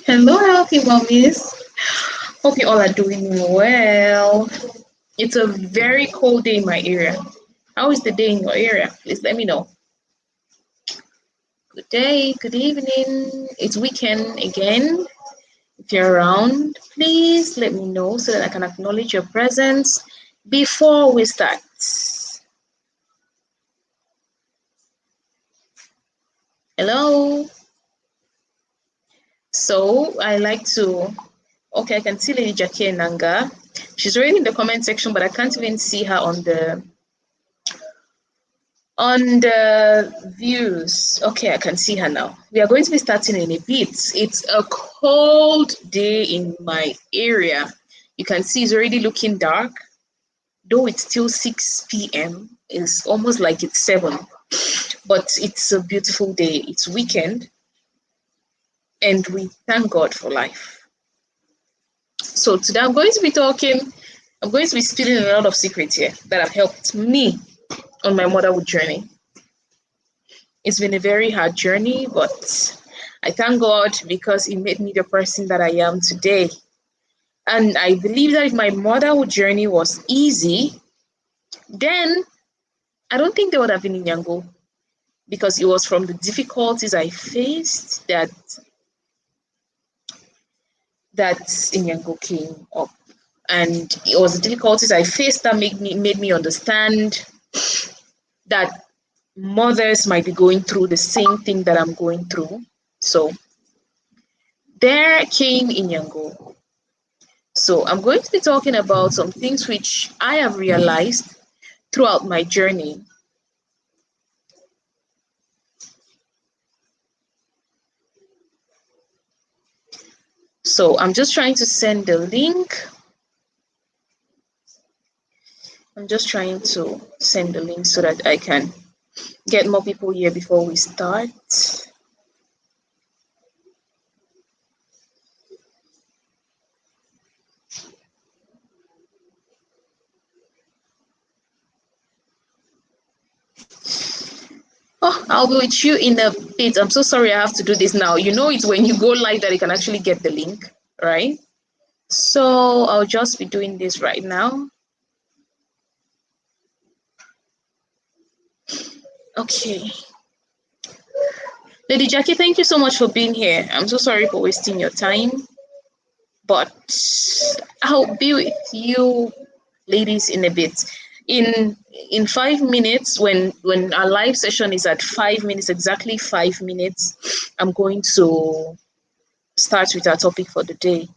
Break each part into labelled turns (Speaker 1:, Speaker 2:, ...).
Speaker 1: Hello, healthy mummies. Hope you all are doing well. It's a very cold day in my area. How is the day in your area? Please let me know. Good day, good evening. It's weekend again. If you're around, please let me know so that I can acknowledge your presence before we start. Hello. So I like to. Okay, I can see Lady Jackie Nanga. She's already in the comment section, but I can't even see her on the views. Okay, I can see her now. We are going to be starting in a bit. It's a cold day in my area. You can see it's already looking dark, though it's still 6 p.m. It's almost like it's 7, but it's a beautiful day. It's weekend, and we thank God for life. So today I'm going to be spilling a lot of secrets here that have helped me on my motherhood journey. It's been a very hard journey, but I thank God because He made me the person that I am today. And I believe that if my motherhood journey was easy, then I don't think they would have been in Yango, because it was from the difficulties I faced that Yango came up. And it was the difficulties I faced that made me understand that mothers might be going through the same thing that I'm going through. So there came Inyango. So I'm going to be talking about some things which I have realized throughout my journey. So I'm just trying to send the link. I'm just trying to send the link so that I can get more people here before we start. Oh, I'll be with you in a bit. I'm so sorry I have to do this now. You know, it's when you go live that you can actually get the link, right? So I'll just be doing this right now. Okay. Lady Jackie, thank you so much for being here. I'm so sorry for wasting your time, but I'll be with you ladies in a bit. In 5 minutes, when our live session is at 5 minutes, exactly 5 minutes, I'm going to start with our topic for the day.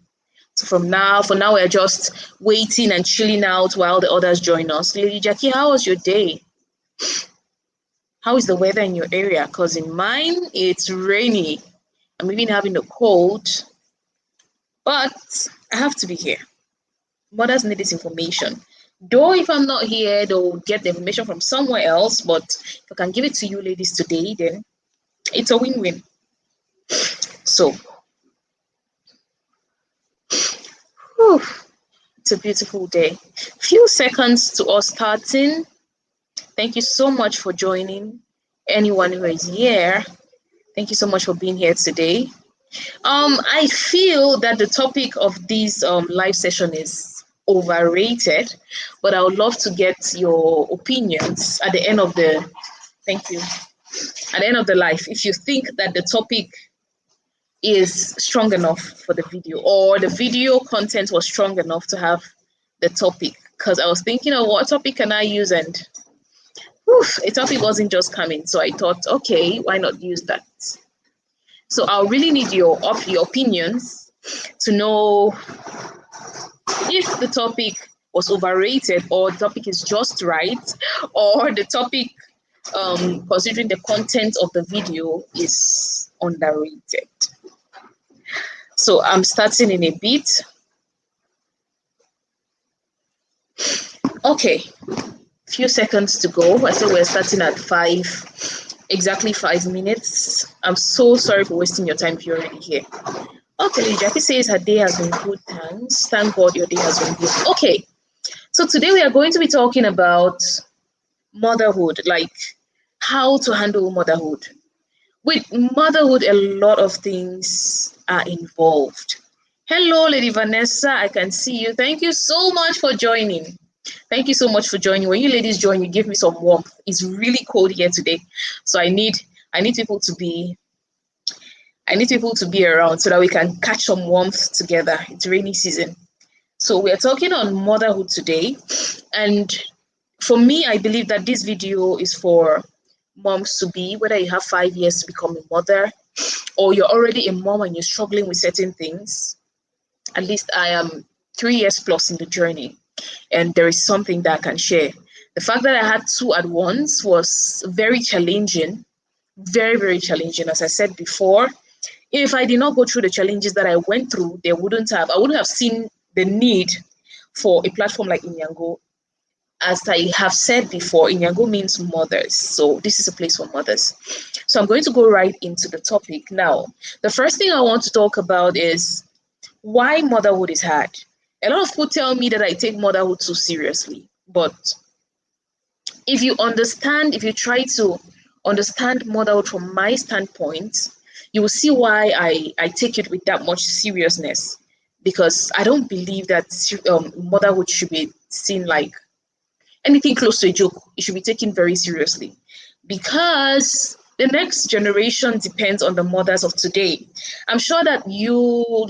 Speaker 1: So for now, we're just waiting and chilling out while the others join us. Lady Jackie, how was your day? How is the weather in your area? Because in mine, it's rainy. I'm even having a cold, but I have to be here. Mothers need this information. Though if I'm not here, they'll get the information from somewhere else, but if I can give it to you ladies today, then it's a win-win. So, whew, it's a beautiful day. Few seconds to us starting. Thank you so much for joining. Anyone who is here, thank you so much for being here today. I feel that the topic of this live session is overrated, but I would love to get your opinions at the end of the. Thank you. At the end of the live, if you think that the topic is strong enough for the video, or the video content was strong enough to have the topic, because I was thinking of what topic can I use, and a topic wasn't just coming, so I thought, okay, why not use that? So I'll really need your opinions to know if the topic was overrated, or the topic is just right, or the topic, considering the content of the video, is underrated. So I'm starting in a bit. Okay, few seconds to go. I said we're starting at 5, exactly 5 minutes. I'm so sorry for wasting your time if you're already here. Okay, Jackie says her day has been good, thanks. Thank God your day has been good. Okay, so today we are going to be talking about motherhood, like how to handle motherhood. With motherhood, a lot of things are involved. Hello, Lady Vanessa. I can see you. Thank you so much for joining. Thank you so much for joining. When you ladies join, you give me some warmth. It's really cold here today, so I need people to be around so that we can catch some warmth together. It's rainy season. So we're talking on motherhood today. And for me, I believe that this video is for moms to be, whether you have 5 years to become a mother or you're already a mom and you're struggling with certain things. At least I am 3 years plus in the journey, and there is something that I can share. The fact that I had two at once was very challenging, very, very challenging. As I said before, if I did not go through the challenges that I went through, I wouldn't have seen the need for a platform like Inyango. As I have said before, Inyango means mothers. So this is a place for mothers. So I'm going to go right into the topic. Now, the first thing I want to talk about is why motherhood is hard. A lot of people tell me that I take motherhood too seriously. But if you try to understand motherhood from my standpoint, you will see why I take it with that much seriousness. Because I don't believe that motherhood should be seen like anything close to a joke. It should be taken very seriously. Because the next generation depends on the mothers of today. I'm sure that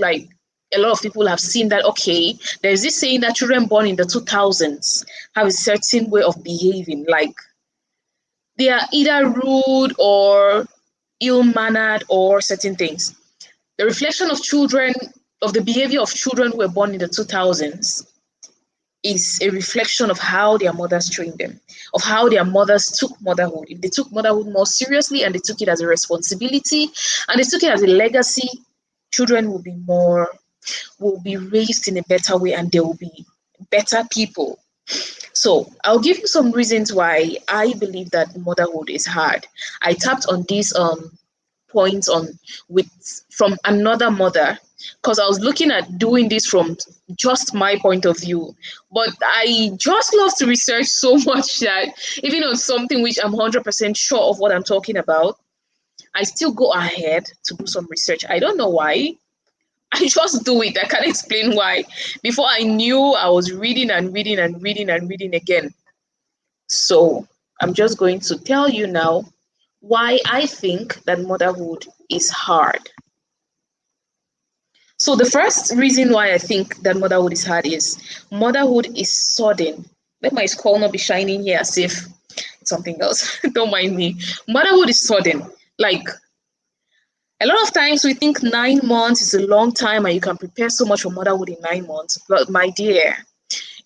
Speaker 1: like a lot of people have seen that, okay, there's this saying that children born in the 2000s have a certain way of behaving. Like they are either rude or ill-mannered or certain things. The reflection of the behavior of children who were born in the 2000s is a reflection of how their mothers trained them, of how their mothers took motherhood. If they took motherhood more seriously and they took it as a responsibility and they took it as a legacy, children will be raised in a better way and they will be better people. So I'll give you some reasons why I believe that motherhood is hard. I tapped on these points from another mother because I was looking at doing this from just my point of view. But I just love to research so much that even on something which I'm 100% sure of what I'm talking about, I still go ahead to do some research. I don't know why. I just do it. I can't explain why. Before I knew, I was reading and reading and reading and reading again. So I'm just going to tell you now why I think that motherhood is hard. So the first reason why I think that motherhood is hard is motherhood is sudden. Let my skull not be shining here as if it's something else. Don't mind me. Motherhood is sudden. Like a lot of times we think 9 months is a long time and you can prepare so much for motherhood in 9 months. But my dear,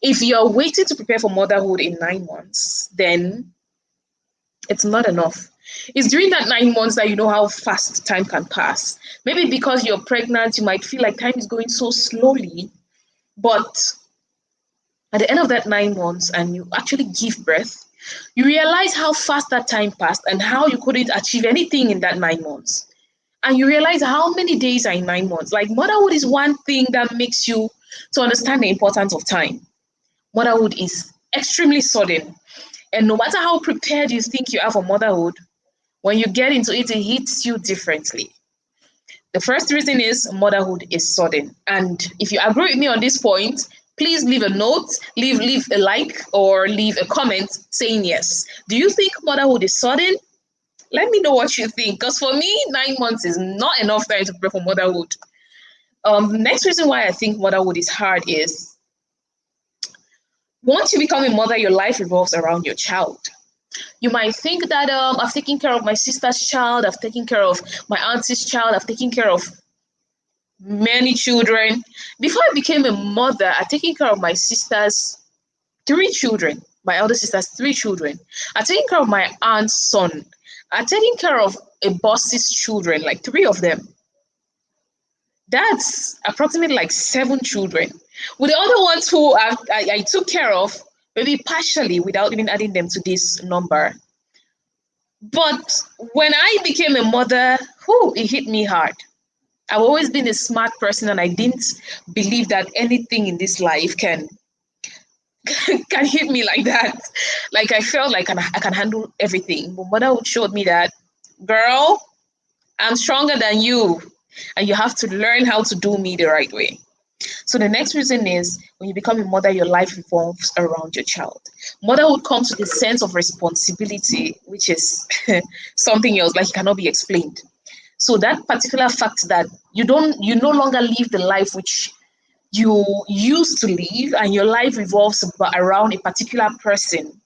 Speaker 1: if you're waiting to prepare for motherhood in 9 months, then it's not enough. It's during that 9 months that you know how fast time can pass. Maybe because you're pregnant, you might feel like time is going so slowly. But at the end of that 9 months and you actually give birth, you realize how fast that time passed and how you couldn't achieve anything in that 9 months. And you realize how many days are in 9 months. Like motherhood is one thing that makes you to understand the importance of time. Motherhood is extremely sudden. And no matter how prepared you think you are for motherhood, when you get into it, it hits you differently. The first reason is motherhood is sudden. And if you agree with me on this point, please leave a note, leave a like, or leave a comment saying yes. Do you think motherhood is sudden? Let me know what you think. Because for me, 9 months is not enough time to prepare for motherhood. The next reason why I think motherhood is hard is once you become a mother, your life revolves around your child. You might think that I've taken care of my sister's child, I've taken care of my auntie's child, I've taken care of many children. Before I became a mother, I've taken care of my sister's 3 children, my elder sister's 3 children. I've taken care of my aunt's son. I've taken care of a boss's children, like 3 of them. That's approximately like 7 children. With the other ones who I took care of, maybe partially without even adding them to this number. But when I became a mother, it hit me hard. I've always been a smart person and I didn't believe that anything in this life can hit me like that. Like I felt like I can handle everything. But motherhood showed me that, girl, I'm stronger than you. And you have to learn how to do me the right way. So the next reason is when you become a mother, your life revolves around your child. Motherhood comes with a sense of responsibility, which is something else, like it cannot be explained. So that particular fact that you no longer live the life which you used to live, and your life revolves around a particular person,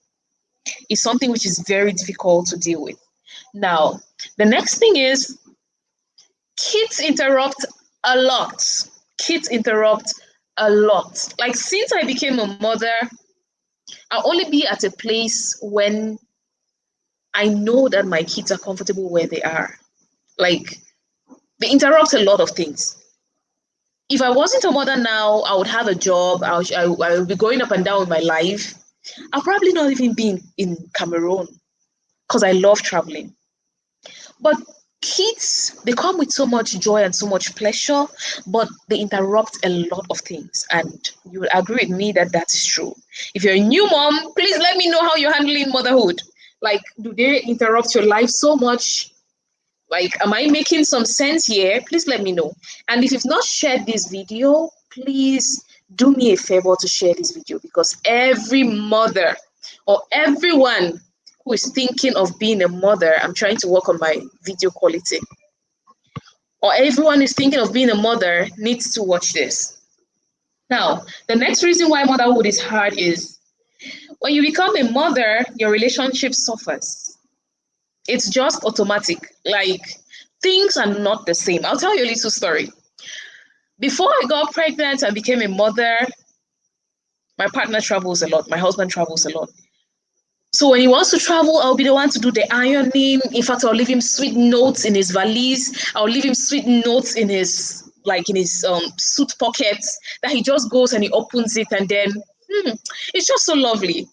Speaker 1: is something which is very difficult to deal with. Now, the next thing is kids interrupt a lot. Kids interrupt a lot. Like since I became a mother, I'll only be at a place when I know that my kids are comfortable where they are. Like they interrupt a lot of things. If I wasn't a mother now, I would have a job. I would be going up and down with my life. I'll probably not even be in Cameroon because I love traveling. But kids, they come with so much joy and so much pleasure, but they interrupt a lot of things. And you will agree with me that that is true. If you're a new mom, please let me know how you're handling motherhood. Like, do they interrupt your life so much? Like, am I making some sense here? Please let me know. And if you've not shared this video, please do me a favor to share this video, because every mother or everyone who is thinking of being a mother, I'm trying to work on my video quality, or everyone who's thinking of being a mother needs to watch this. Now, the next reason why motherhood is hard is when you become a mother, your relationship suffers. It's just automatic. Like things are not the same. I'll tell you a little story. Before I got pregnant and became a mother, my partner travels a lot. My husband travels a lot. So when he wants to travel, I'll be the one to do the ironing. In fact, I'll leave him sweet notes in his valise. I'll leave him sweet notes in his suit pockets that he just goes and he opens it, and then it's just so lovely.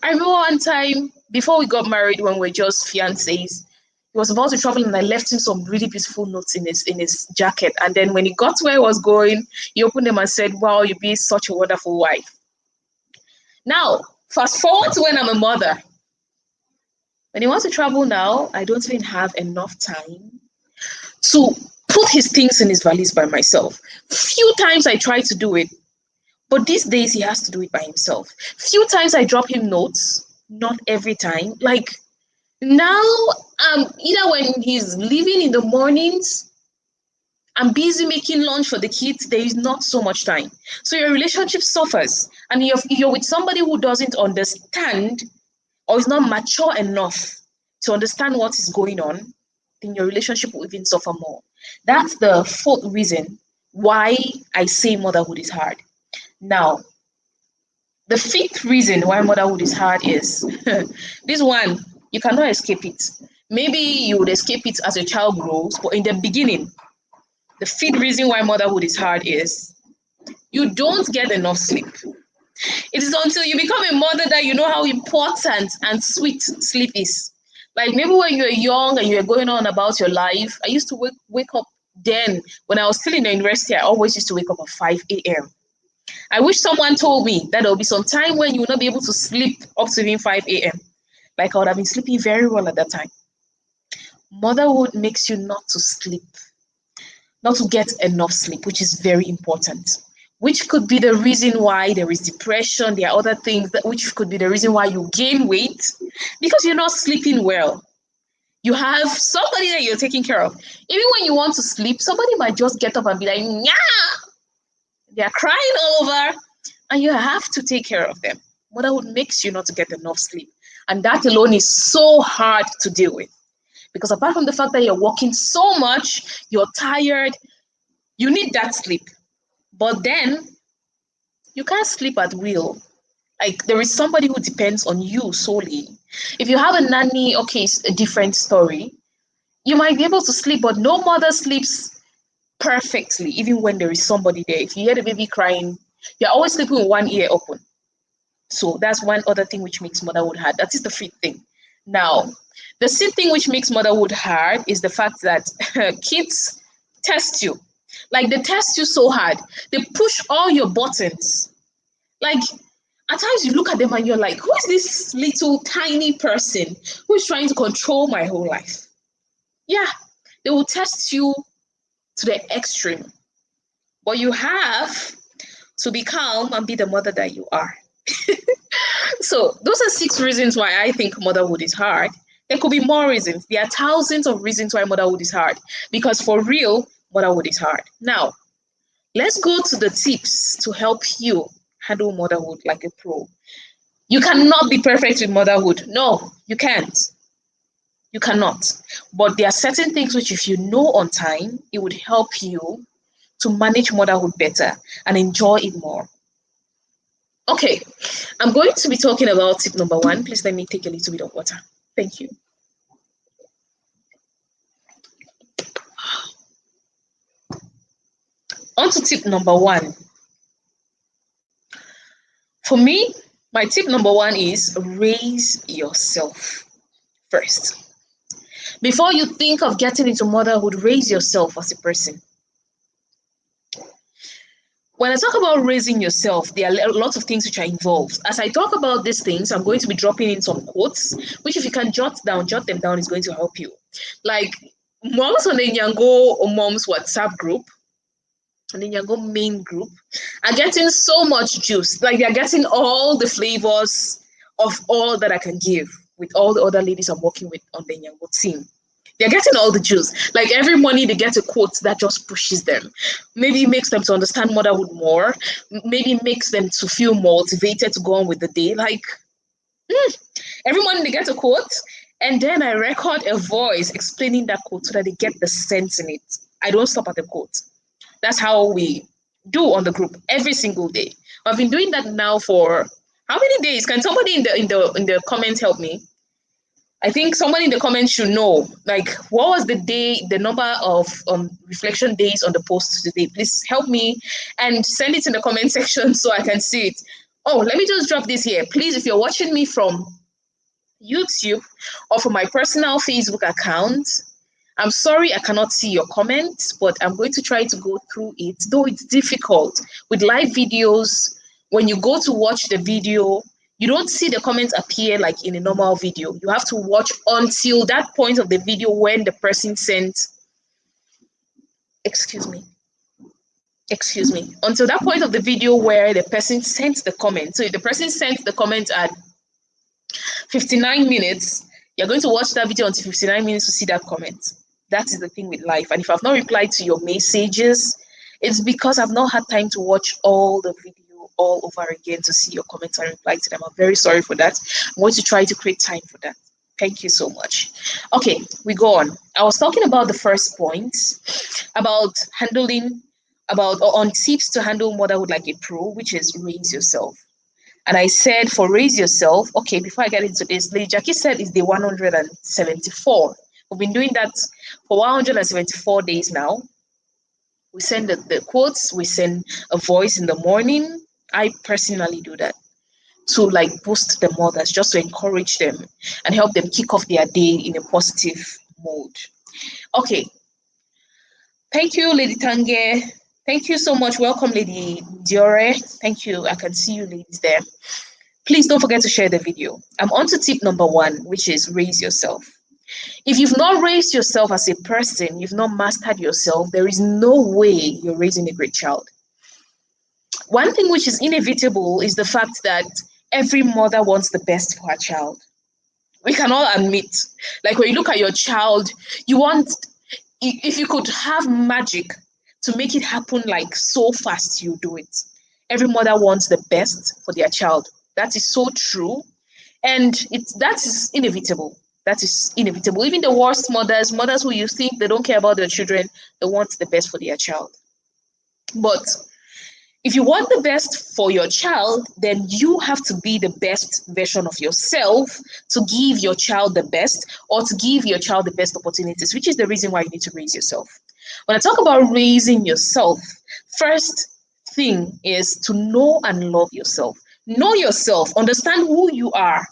Speaker 1: I remember one time before we got married, when we were just fiancés, he was about to travel and I left him some really beautiful notes in his jacket. And then when he got to where he was going, he opened them and said, "Wow, you'd be such a wonderful wife." Now, fast forward to when I'm a mother. When he wants to travel now, I don't even have enough time to put his things in his valise by myself. Few times I try to do it, but these days he has to do it by himself. Few times I drop him notes, not every time. Like now, either when he's leaving in the mornings, I'm busy making lunch for the kids. There is not so much time. So your relationship suffers. And you're with somebody who doesn't understand or is not mature enough to understand what is going on, then your relationship will even suffer more. That's the fourth reason why I say motherhood is hard. Now, the fifth reason why motherhood is hard is this one, you cannot escape it. Maybe you would escape it as your child grows, but in the beginning, the fifth reason why motherhood is hard is you don't get enough sleep. It is until you become a mother that you know how important and sweet sleep is. Like maybe when you were young and you were going on about your life, I used to wake up then. When I was still in the university, I always used to wake up at 5 a.m. I wish someone told me that there will be some time when you will not be able to sleep up to even 5 a.m. Like I would have been sleeping very well at that time. Motherhood makes you not to sleep, not to get enough sleep, which is very important. Which could be the reason why there is depression. There are other things which could be the reason why you gain weight, because you're not sleeping well. You have somebody that you're taking care of. Even when you want to sleep, somebody might just get up and be like, "Nyah!" They're crying all over, and you have to take care of them. Motherhood makes you not to get enough sleep. And that alone is so hard to deal with. Because apart from the fact that you're working so much, you're tired, you need that sleep. But then you can't sleep at will. Like there is somebody who depends on you solely. If you have a nanny, okay, it's a different story. You might be able to sleep, but no mother sleeps perfectly, even when there is somebody there. If you hear the baby crying, you're always sleeping with one ear open. So that's one other thing which makes motherhood hard. That is the fifth thing. Now, the sixth thing which makes motherhood hard is the fact that kids test you. Like they test you so hard. They push all your buttons. Like at times you look at them and you're like, who is this little tiny person who is trying to control my whole life? Yeah, They will test you to the extreme. But you have to be calm and be the mother that you are. So those are 6 reasons why I think motherhood is hard. There could be more reasons. There are thousands of reasons why motherhood is hard. Because for real, motherhood is hard. Now, let's go to the tips to help you handle motherhood like a pro. You cannot be perfect with motherhood. No, you can't. You cannot. But there are certain things which, if you know on time, it would help you to manage motherhood better and enjoy it more. Okay, I'm going to be talking about tip number 1. Please let me take a little bit of water. Thank you. On to tip number 1. For me, my tip number 1 is raise yourself first. Before you think of getting into motherhood, raise yourself as a person. When I talk about raising yourself, there are lots of things which are involved. As I talk about these things, I'm going to be dropping in some quotes, which if you can jot them down, is going to help you. Like moms on the Nyango or moms WhatsApp group, on the Nyango main group, are getting so much juice. Like they're getting all the flavors of all that I can give with all the other ladies I'm working with on the Nyango team. They're getting all the juice. Like every morning they get a quote that just pushes them. Maybe makes them to understand motherhood more. Maybe makes them to feel motivated to go on with the day. Like every morning they get a quote, and then I record a voice explaining that quote so that they get the sense in it. I don't stop at the quote. That's how we do on the group every single day. I've been doing that now for how many days? Can somebody in the comments help me? I think somebody in the comments should know, like, what was the day, the number of reflection days on the post today? Please help me and send it in the comment section so I can see it. Oh, let me just drop this here. Please, if you're watching me from YouTube or from my personal Facebook account, I'm sorry I cannot see your comments, but I'm going to try to go through it, though it's difficult. With live videos, when you go to watch the video, you don't see the comments appear like in a normal video. You have to watch until that point of the video when the person sent, excuse me, until that point of the video where the person sent the comment. So if the person sent the comment at 59 minutes, you're going to watch that video until 59 minutes to see that comment. That is the thing with life. And if I've not replied to your messages, it's because I've not had time to watch all the video all over again to see your comments and reply to them. I'm very sorry for that. I'm going to try to create time for that. Thank you so much. Okay, we go on. I was talking about the first point, about on tips to handle motherhood like a pro, which is raise yourself. And I said for raise yourself, okay, before I get into this, Lady Jackie said it's day 174. We've been doing that for 174 days now. We send the quotes, we send a voice in the morning. I personally do that to like boost the mothers, just to encourage them and help them kick off their day in a positive mode. Okay. Thank you, Lady Tange. Thank you so much. Welcome, Lady Diore. Thank you. I can see you ladies there. Please don't forget to share the video. I'm on to tip number 1, which is raise yourself. If you've not raised yourself as a person, you've not mastered yourself, there is no way you're raising a great child. One thing which is inevitable is the fact that every mother wants the best for her child. We can all admit, like when you look at your child, you want, if you could have magic to make it happen like so fast, you do it. Every mother wants the best for their child. That is so true. And that is inevitable. That is inevitable. Even the worst mothers who you think they don't care about their children, they want the best for their child. But if you want the best for your child, then you have to be the best version of yourself to give your child the best, or to give your child the best opportunities, which is the reason why you need to raise yourself. When I talk about raising yourself, first thing is to know and love yourself. Know yourself, understand who you are,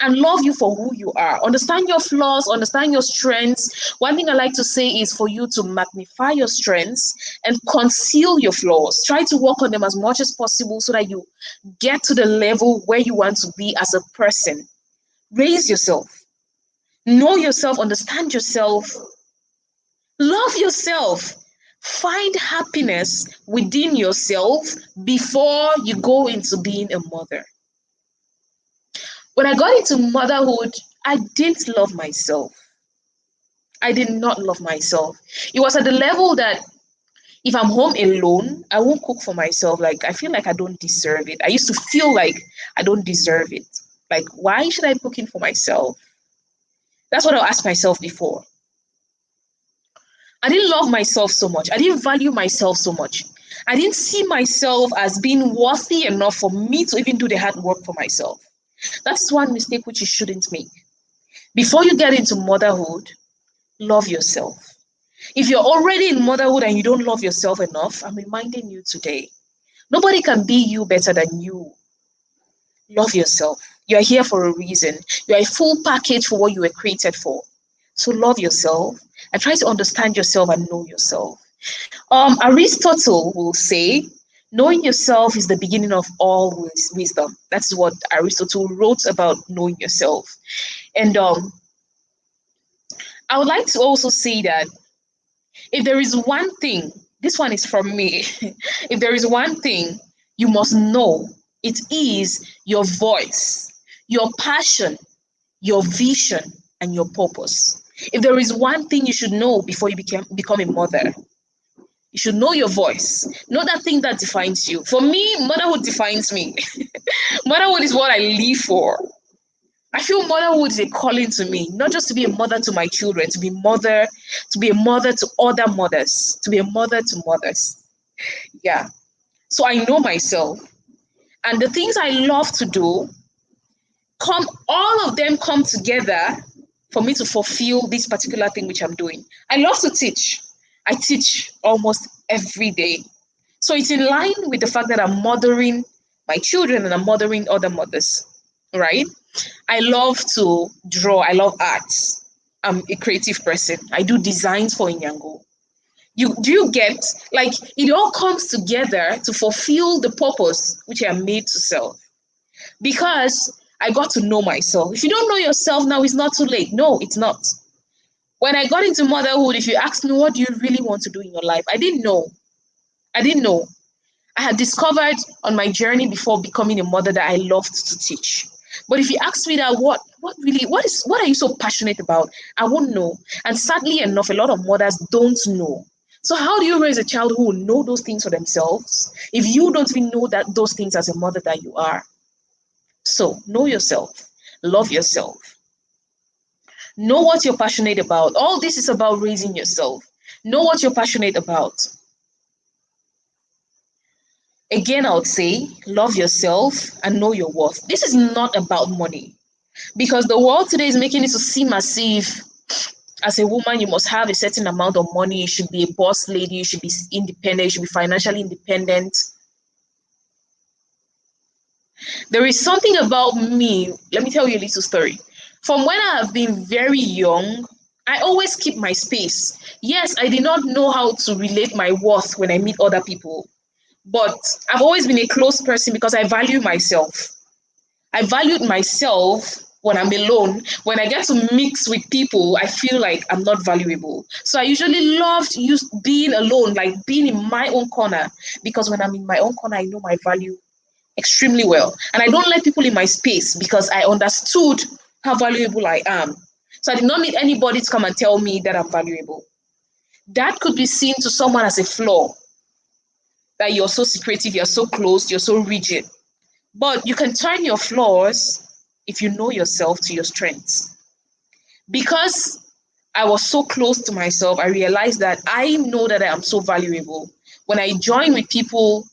Speaker 1: and love you for who you are. Understand your flaws, understand your strengths. One thing I like to say is for you to magnify your strengths and conceal your flaws. Try to work on them as much as possible so that you get to the level where you want to be as a person. Raise yourself. Know yourself, understand yourself, Love yourself. Find happiness within yourself before you go into being a mother. When I got into motherhood, I didn't love myself. I did not love myself. It was at the level that if I'm home alone, I won't cook for myself. Like, I feel like I don't deserve it. I used to feel like I don't deserve it. Like, why should I be cooking for myself? That's what I asked myself before. I didn't love myself so much. I didn't value myself so much. I didn't see myself as being worthy enough for me to even do the hard work for myself. That's one mistake which you shouldn't make. Before you get into motherhood, love yourself. If you're already in motherhood and you don't love yourself enough, I'm reminding you today, nobody can be you better than you. Love yourself. You're here for a reason. You're a full package for what you were created for. So love yourself and try to understand yourself and know yourself. Aristotle will say, knowing yourself is the beginning of all wisdom. That's what Aristotle wrote about knowing yourself. And I would like to also say that if there is one thing, this one is from me, if there is one thing you must know, it is your voice, your passion, your vision, and your purpose. If there is one thing you should know before you become a mother, you should know your voice. Know that thing that defines you. For me, motherhood defines me. Motherhood is what I live for. I feel motherhood is a calling to me, not just to be a mother to my children, to be a mother to other mothers, to be a mother to mothers. Yeah. So I know myself. And the things I love to do, all of them come together for me to fulfill this particular thing which I'm doing. I love to teach. I teach almost every day. So it's in line with the fact that I'm mothering my children and I'm mothering other mothers, right? I love to draw. I love arts. I'm a creative person. I do designs for Inyango. You get, like, it all comes together to fulfill the purpose which I am made to serve. Because I got to know myself. If you don't know yourself now, it's not too late. No, it's not. When I got into motherhood, if you ask me what do you really want to do in your life, I didn't know. I didn't know. I had discovered on my journey before becoming a mother that I loved to teach. But if you ask me that what are you so passionate about? I won't know. And sadly enough, a lot of mothers don't know. So how do you raise a child who will know those things for themselves if you don't even know that those things as a mother that you are? So know yourself, love yourself, know what you're passionate about. All this is about raising yourself. Know what you're passionate about. Again, I would say love yourself and know your worth. This is not about money because the world today is making it to seem as if as a woman you must have a certain amount of money, you should be a boss lady, you should be independent, you should be financially independent. There is something about me. Let me tell you a little story. From when I have been very young, I always keep my space. Yes, I did not know how to relate my worth when I meet other people, but I've always been a close person because I value myself. I valued myself when I'm alone. When I get to mix with people, I feel like I'm not valuable. So I usually loved being alone, like being in my own corner, because when I'm in my own corner, I know my value extremely well. And I don't let people in my space because I understood how valuable I am. So I did not need anybody to come and tell me that I'm valuable. That could be seen to someone as a flaw, that you're so secretive, you're so closed, you're so rigid. But you can turn your flaws, if you know yourself, to your strengths. Because I was so close to myself, I realized that I know that I am so valuable. When I join with people,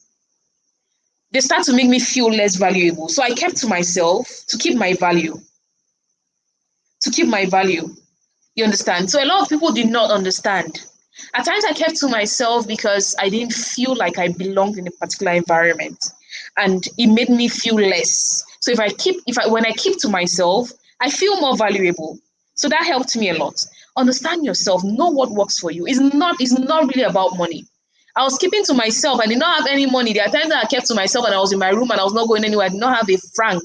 Speaker 1: they start to make me feel less valuable. So I kept to myself to keep my value. To keep my value. You understand? So a lot of people did not understand. At times I kept to myself because I didn't feel like I belonged in a particular environment. And it made me feel less. So when I keep to myself, I feel more valuable. So that helped me a lot. Understand yourself, know what works for you. It's not really about money. I was keeping to myself. I did not have any money. There are times that I kept to myself and I was in my room and I was not going anywhere. I did not have a franc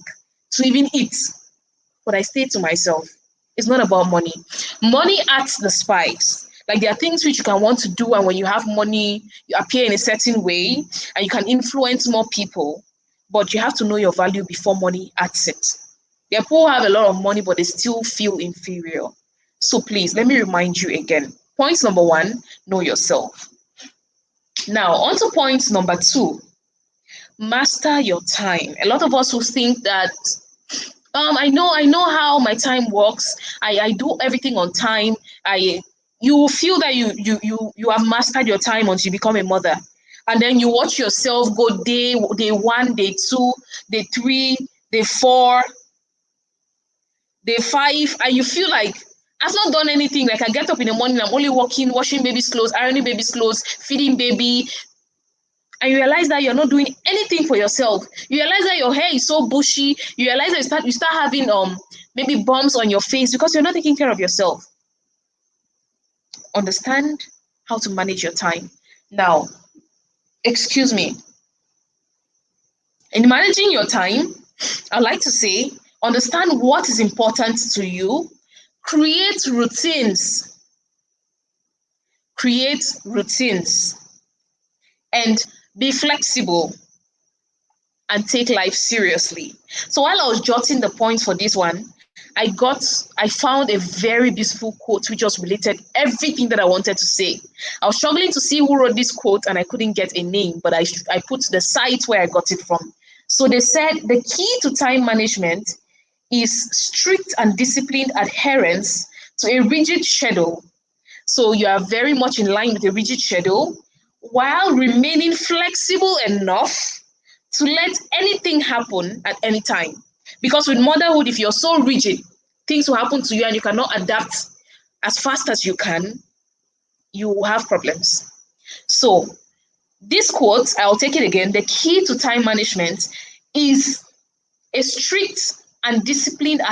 Speaker 1: to even eat. But I stayed to myself. It's not about money. Money adds the spice. Like there are things which you can want to do, and when you have money, you appear in a certain way and you can influence more people, but you have to know your value before money adds it. There are people who have a lot of money, but they still feel inferior. So please, let me remind you again. Point number one, know yourself. Now, on to point number two, master your time. A lot of us will think that I know how my time works. I do everything on time. You feel that you have mastered your time until you become a mother. And then you watch yourself go day one, day two, day three, day four, day five, and you feel like I've not done anything. Like I get up in the morning, I'm only walking, washing baby's clothes, ironing baby's clothes, feeding baby, and you realize that you're not doing anything for yourself. You realize that your hair is so bushy. You realize that you start having maybe bumps on your face because you're not taking care of yourself. Understand how to manage your time. Now, excuse me. In managing your time, I like to say, understand what is important to you. Create routines. Create routines. And be flexible and take life seriously. So while I was jotting the points for this one, I found a very beautiful quote which just related everything that I wanted to say. I was struggling to see who wrote this quote and I couldn't get a name, but I put the site where I got it from. So they said the key to time management is strict and disciplined adherence to a rigid schedule. So you are very much in line with a rigid schedule while remaining flexible enough to let anything happen at any time. Because with motherhood, if you're so rigid, things will happen to you and you cannot adapt as fast as you can, you will have problems. So this quote, I'll take it again. The key to time management is a strict and disciplined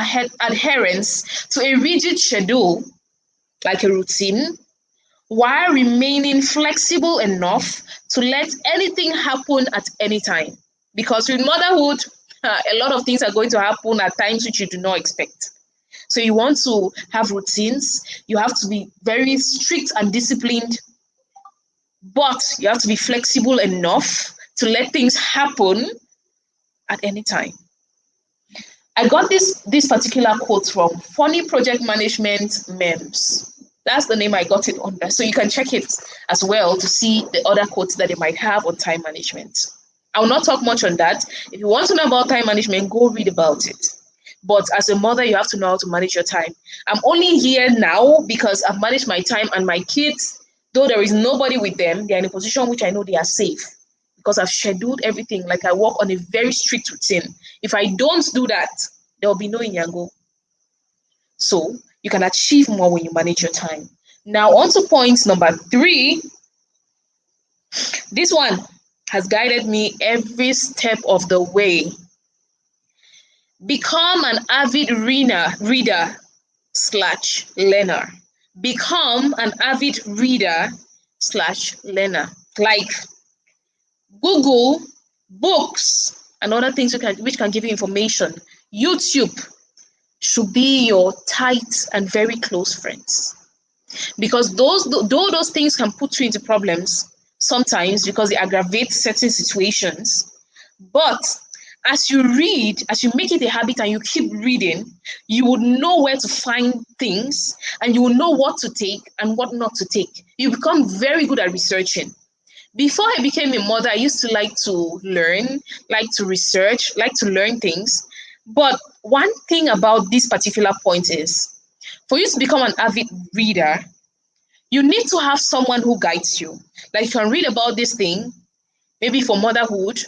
Speaker 1: adherence to a rigid schedule, like a routine, while remaining flexible enough to let anything happen at any time. Because with motherhood, a lot of things are going to happen at times which you do not expect. So you want to have routines, you have to be very strict and disciplined, but you have to be flexible enough to let things happen at any time. I got this particular quote from Funny Project Management Memes. That's the name I got it under. So you can check it as well to see the other quotes that they might have on time management. I will not talk much on that. If you want to know about time management, go read about it. But as a mother, you have to know how to manage your time. I'm only here now because I've managed my time, and my kids, though there is nobody with them, they're in a position which I know they are safe because I've scheduled everything. Like I work on a very strict routine. If I don't do that, there will be no Inyango. So you can achieve more when you manage your time. Now, on to point number three. This one has guided me every step of the way. Become an avid reader slash learner. Become an avid reader slash learner. Like Google, books, and other things which can give you information. YouTube should be your tight and very close friends. Because though those things can put you into problems sometimes because they aggravate certain situations, but as you read, as you make it a habit and you keep reading, you would know where to find things and you will know what to take and what not to take. You become very good at researching. Before I became a mother, I used to like to learn, like to research, like to learn things. But one thing about this particular point is, for you to become an avid reader, you need to have someone who guides you. Like you can read about this thing, maybe for motherhood,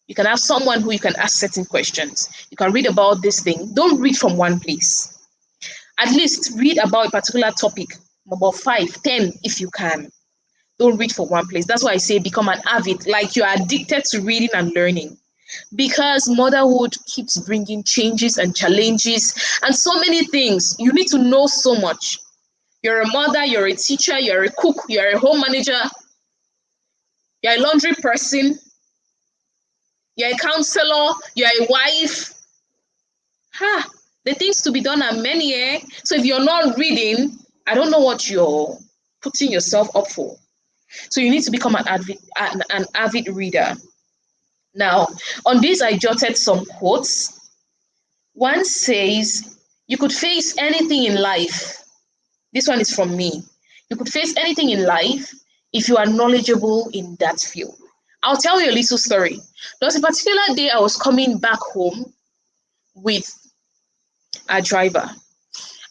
Speaker 1: you can have someone who you can ask certain questions. You can read about this thing. Don't read from one place. At least read about a particular topic, about 5, 10 if you can. Don't read for one place. That's why I say become an avid, like you're addicted to reading and learning. Because motherhood keeps bringing changes and challenges and so many things. You need to know so much. You're a mother, you're a teacher, you're a cook, you're a home manager, you're a laundry person, you're a counselor, you're a wife. The things to be done are many, eh? So if you're not reading, I don't know what you're putting yourself up for. So you need to become an avid reader. Now, on this, I jotted some quotes. One says, you could face anything in life. This one is from me. You could face anything in life if you are knowledgeable in that field. I'll tell you a little story. There was a particular day I was coming back home with a driver,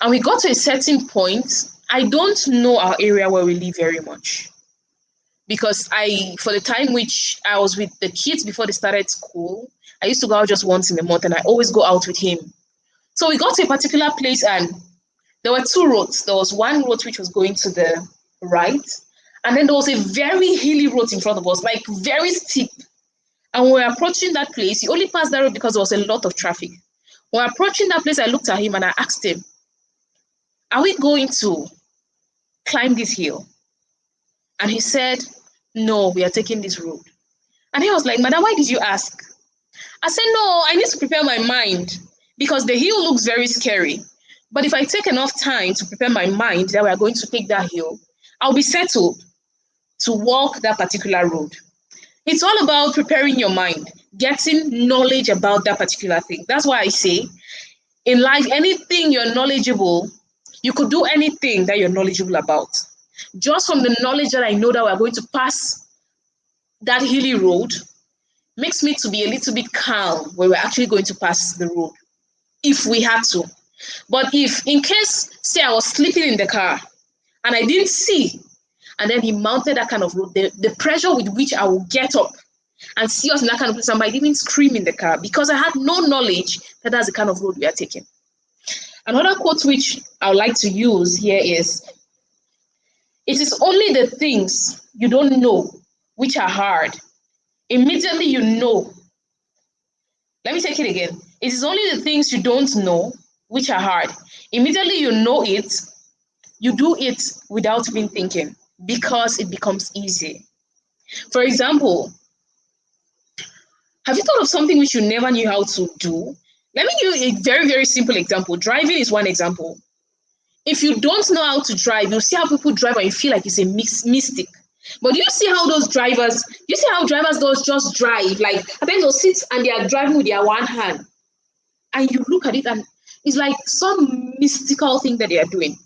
Speaker 1: and we got to a certain point. I don't know our area where we live very much, because for the time which I was with the kids before they started school, I used to go out just once in a month, and I always go out with him. So we got to a particular place, and there were two roads. There was one road which was going to the right, and then there was a very hilly road in front of us, like very steep. And when we were approaching that place, he only passed that road because there was a lot of traffic. When we were approaching that place, I looked at him and I asked him, are we going to climb this hill? And he said, no, we are taking this road. And he was like, madam, why did you ask? I said, no, I need to prepare my mind, because the hill looks very scary. But if I take enough time to prepare my mind that we are going to take that hill, I'll be settled to walk that particular road. It's all about preparing your mind, getting knowledge about that particular thing. That's why I say, in life, anything you're knowledgeable, you could do anything that you're knowledgeable about. Just from the knowledge that I know that we're going to pass that hilly road, makes me to be a little bit calm when we're actually going to pass the road, if we had to. But if, in case, say I was sleeping in the car and I didn't see, and then he mounted that kind of road, the pressure with which I will get up and see us in that kind of place, I might even scream in the car, because I had no knowledge that that's the kind of road we are taking. Another quote which I would like to use here is, it is only the things you don't know which are hard. Immediately you know. Let me take it again. It is only the things you don't know which are hard. Immediately you know it, you do it without even thinking, because it becomes easy. For example, have you thought of something which you never knew how to do? Let me give you a very, very simple example. Driving is one example. If you don't know how to drive, you'll see how people drive and you feel like it's a mystic. But you see how drivers don't just drive, like I think they'll sit and they are driving with their one hand, and you look at it and it's like some mystical thing that they are doing.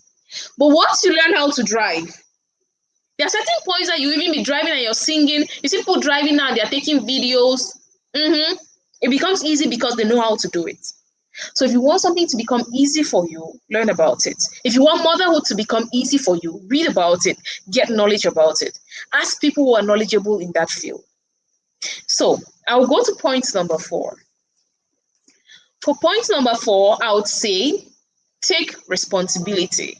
Speaker 1: But once you learn how to drive, there are certain points that you even be driving and you're singing. You see people driving now and they're taking videos. It becomes easy because they know how to do it. So if you want something to become easy for you, learn about it. If you want motherhood to become easy for you, read about it, get knowledge about it. Ask people who are knowledgeable in that field. So I'll go to point number 4. For point number 4, I would say, take responsibility.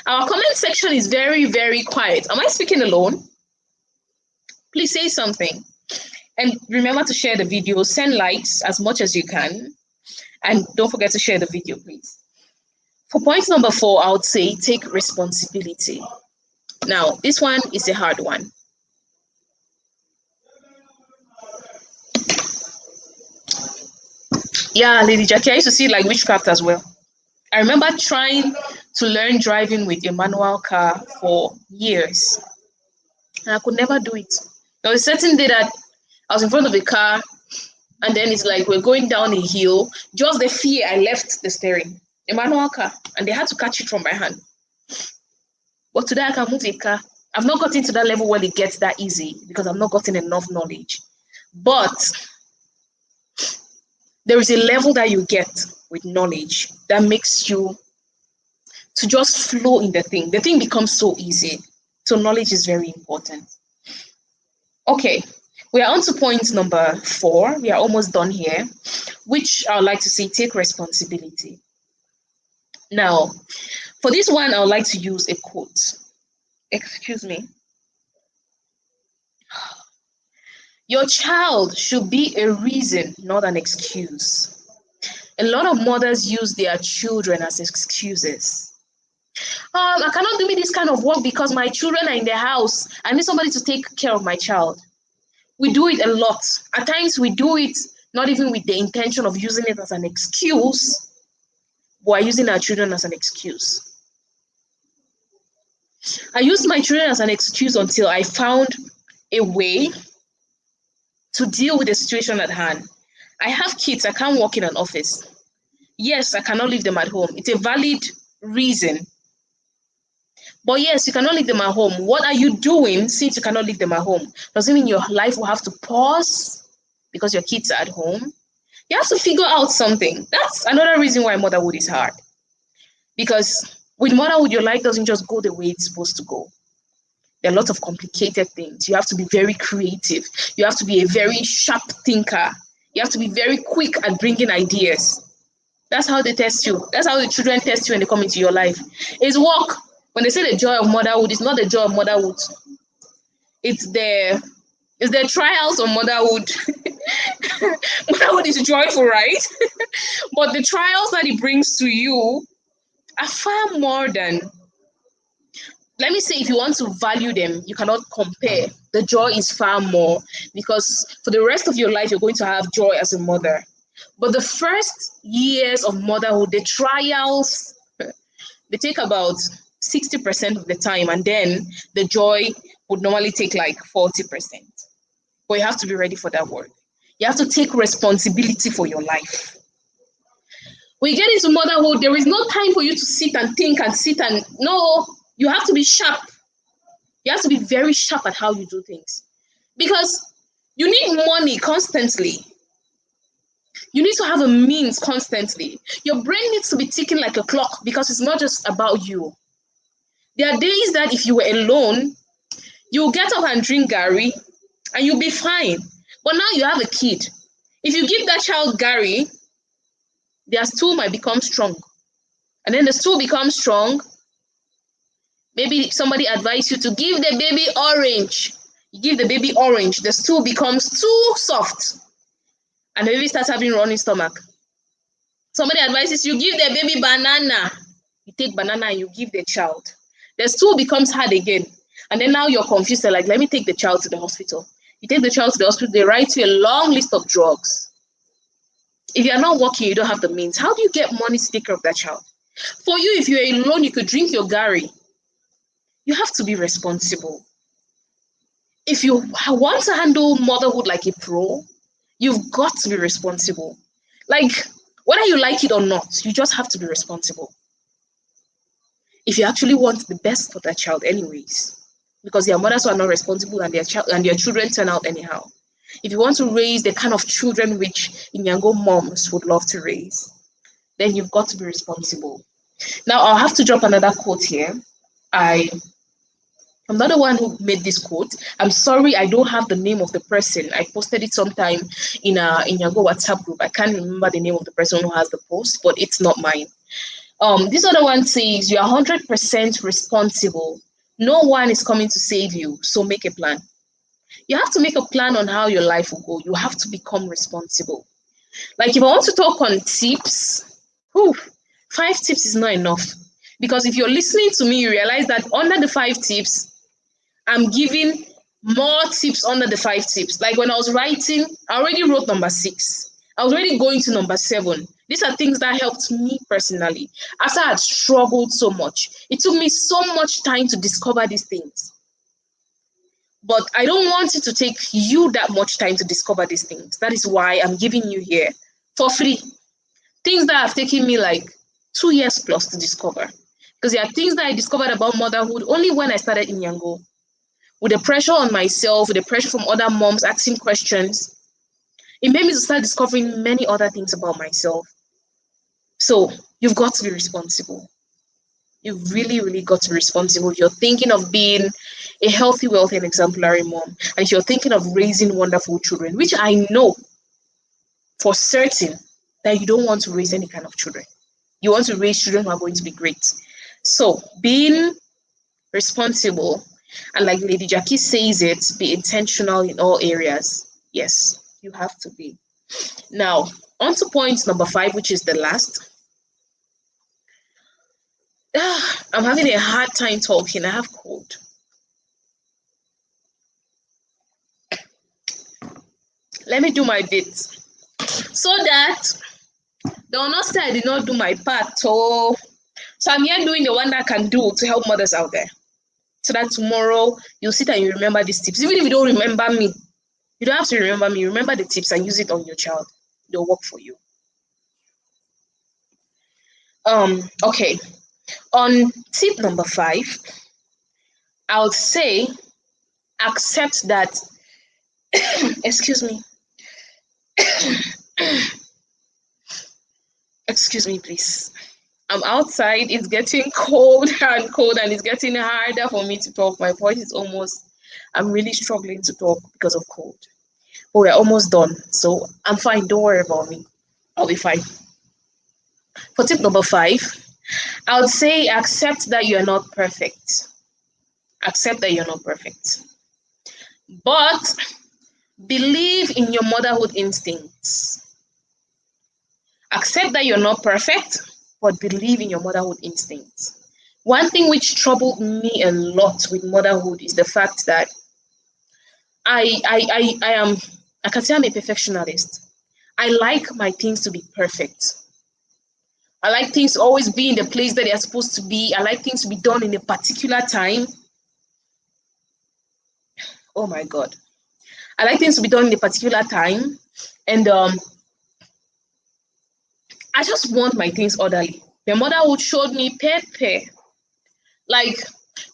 Speaker 1: Our comment section is very, very quiet. Am I speaking alone? Please say something. And remember to share the video, send likes as much as you can. And don't forget to share the video, please. For point number 4, I would say take responsibility. Now, this one is a hard one. Yeah, Lady Jackie, I used to see like witchcraft as well. I remember trying to learn driving with a manual car for years, and I could never do it. There was a certain day that I was in front of a car, and then it's like we're going down a hill. Just the fear, I left the steering. A manual car, and they had to catch it from my hand. But today I can move a car. I've not gotten to that level where it gets that easy because I've not gotten enough knowledge. But there is a level that you get with knowledge that makes you to just flow in the thing. The thing becomes so easy. So knowledge is very important. Okay, we are on to point number 4. We are almost done here, which I would like to say take responsibility. Now, for this one, I would like to use a quote. Excuse me. Your child should be a reason, not an excuse. A lot of mothers use their children as excuses. I cannot do this kind of work because my children are in the house. I need somebody to take care of my child. We do it a lot. At times we do it not even with the intention of using it as an excuse, but we're using our children as an excuse. I used my children as an excuse until I found a way to deal with the situation at hand. I have kids, I can't work in an office. Yes, I cannot leave them at home. It's a valid reason. But yes, you cannot leave them at home. What are you doing since you cannot leave them at home? Does it mean your life will have to pause because your kids are at home? You have to figure out something. That's another reason why motherhood is hard. Because with motherhood, your life doesn't just go the way it's supposed to go. There are lots of complicated things. You have to be very creative. You have to be a very sharp thinker. You have to be very quick at bringing ideas. That's how they test you. That's how the children test you when they come into your life. It's work. When they say the joy of motherhood, it's not the joy of motherhood. It's the trials of motherhood. Motherhood is joyful, right? But the trials that it brings to you are far more than, let me say, if you want to value them, you cannot compare. The joy is far more because for the rest of your life, you're going to have joy as a mother. But the first years of motherhood, the trials, they take about 60% of the time, and then the joy would normally take like 40%. But you have to be ready for that work. You have to take responsibility for your life. When you get into motherhood, there is no time for you to sit and think and sit and no, you have to be sharp. You have to be very sharp at how you do things because you need money constantly. You need to have a means constantly. Your brain needs to be ticking like a clock because it's not just about you. There are days that if you were alone, you'll get up and drink Gary and you'll be fine. But now you have a kid. If you give that child Gary, their stool might become strong. And then the stool becomes strong. Maybe somebody advised you to give the baby orange. You give the baby orange, the stool becomes too soft. And the baby starts having running stomach. Somebody advises you give the baby banana. You take banana and you give the child. The stool becomes hard again. And then now you're confused. They're like, let me take the child to the hospital. You take the child to the hospital, they write you a long list of drugs. If you're not working, you don't have the means. How do you get money to take care of that child? For you, if you're alone, you could drink your Gary. You have to be responsible. If you want to handle motherhood like a pro, you've got to be responsible. Like, whether you like it or not, you just have to be responsible. If you actually want the best for that child anyways, because there are mothers who are not responsible and their children turn out anyhow. If you want to raise the kind of children which Inyango moms would love to raise, then you've got to be responsible. Now, I'll have to drop another quote here. I'm not the one who made this quote. I'm sorry, I don't have the name of the person. I posted it sometime in Inyango WhatsApp group. I can't remember the name of the person who has the post, but it's not mine. This other one says, you are 100% responsible. No one is coming to save you, so make a plan. You have to make a plan on how your life will go. You have to become responsible. Like if I want to talk on tips, whew, 5 tips is not enough. Because if you're listening to me, you realize that under the 5 tips, I'm giving more tips under the 5 tips. Like when I was writing, I already wrote number 6. I was already going to number 7. These are things that helped me personally. After I had struggled so much, it took me so much time to discover these things. But I don't want it to take you that much time to discover these things. That is why I'm giving you here for free. Things that have taken me like 2 years plus to discover. Because there are things that I discovered about motherhood only when I started in Yango. With the pressure on myself, with the pressure from other moms asking questions, it made me to start discovering many other things about myself. So you've got to be responsible. You've really, really got to be responsible. If you're thinking of being a healthy, wealthy, and exemplary mom, and if you're thinking of raising wonderful children, which I know for certain that you don't want to raise any kind of children. You want to raise children who are going to be great. So being responsible, and like Lady Jackie says it, be intentional in all areas. Yes, you have to be. Now, on to point number 5, which is the last. I'm having a hard time talking. I have cold. Let me do my bit so that they will not say I did not do my part. So I'm here doing the one that I can do to help mothers out there. so that tomorrow you'll sit and you remember these tips. Even if you don't remember me, you don't have to remember me. Remember the tips and use it on your child. They'll work for you. Okay. On tip number 5, I would say accept that excuse me. Excuse me, please. I'm outside. It's getting cold and cold, and it's getting harder for me to talk. My voice is almost, I'm really struggling to talk because of cold. But we're almost done. So I'm fine. Don't worry about me. I'll be fine. For tip number 5, I would say accept that you're not perfect. Accept that you're not perfect. But believe in your motherhood instincts. Accept that you're not perfect, but believe in your motherhood instincts. One thing which troubled me a lot with motherhood is the fact that I can say I'm a perfectionist. I like my things to be perfect. I like things to always be in the place that they're supposed to be. I like things to be done in a particular time. Oh my God. I like things to be done in a particular time. And I just want my things orderly. My motherhood showed me pepe. Like,